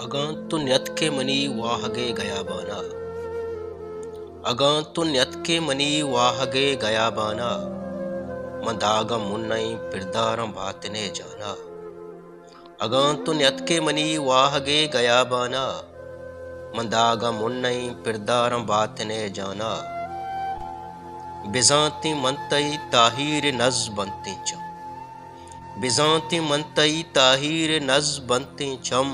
ಅಗಾಂತು ನ್ಯತ್ಕೆ ಮನಿ ವಾಹಗೆ ಗಯಾಬಾನ ಅಗಾಂತು ನ್ಯತ್ಕೆ ಮನಿ ವಾಹಗೆ ಗಯಾಬಾನ ಮಂದಾಗ ಮುನ್ನೈ ಪಿರ್ದಾರಂ ಬಾತನೆ ಜಾನ ಅಗಾಂತು ನ್ಯತ್ಕೆ ಮನಿ ವಾಹಗೆ ಗಯಾಬಾನ ಮಂದಾಗ ಮುನ್ನೈ ಪಿರ್ದಾರಂ ಬಾತನೆ ಜಾನ ಬಿಜಾಂತಿ ಮಂತೈ ತಾಹೀರ್ ನಜ್ ಬಂತಿ ಚಂ ಬಿಜಾಂತಿ ಮಂತೈ ತಾಹೀರ್ ನಜ್ ಬಂತಿ ಚಂ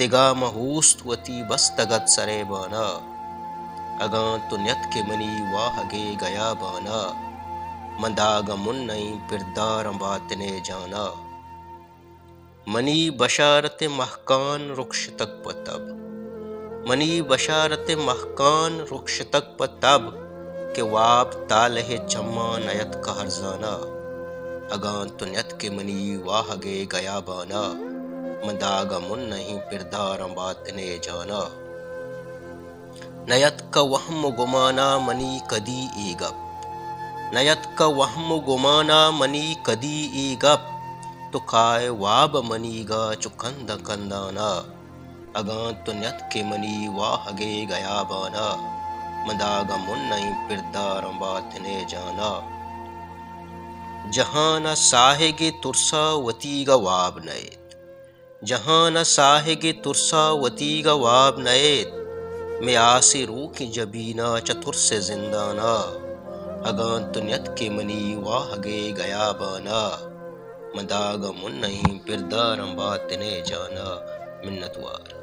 ದಿಗಾ ಮಹೂಸ್ಟ್ ವತಿ ಬಸ್ತಗತ್ ಸರೆ ಬಾನ ಅಗಾಂತು ನ್ಯತ್ಕೆ ಮನಿ ವಾಹಗೆ ಗಯಾಬಾನ ಮಂದಾಗ ಮುನ್ನೈ ಪಿರ್ದಾರಂ ಬಾತನೆ ಜಾನ منی بشارت محکان رخش تک پتب منی بشارت محکان رخش تک پتب کہ واب تالہ چما نیت کا ہرزانا اگان تو نیت کے منی واہگے گیا بانا منداغا من نہیں پردارم باتنے جانا نیت کا وہم گمانا منی کدی ای گپ نیت کا وہم گمانا منی کدی ای گپ تو کائے واب منی گا چکند کندانا اگان تو نیت کے منی واہگے گیا بانا منداغا من نہیں پردارم باتنے جانا جہان ساہگے ترسا وتیگا واب نیت جہان ساہگے ترسا وتیگا واب نیت میں آسی رو کی جبینا چتر سے زندانا اگان تو نیت کے منی واہگے گیا بانا منداغا من نہیں پردارم باتنے جانا منتوار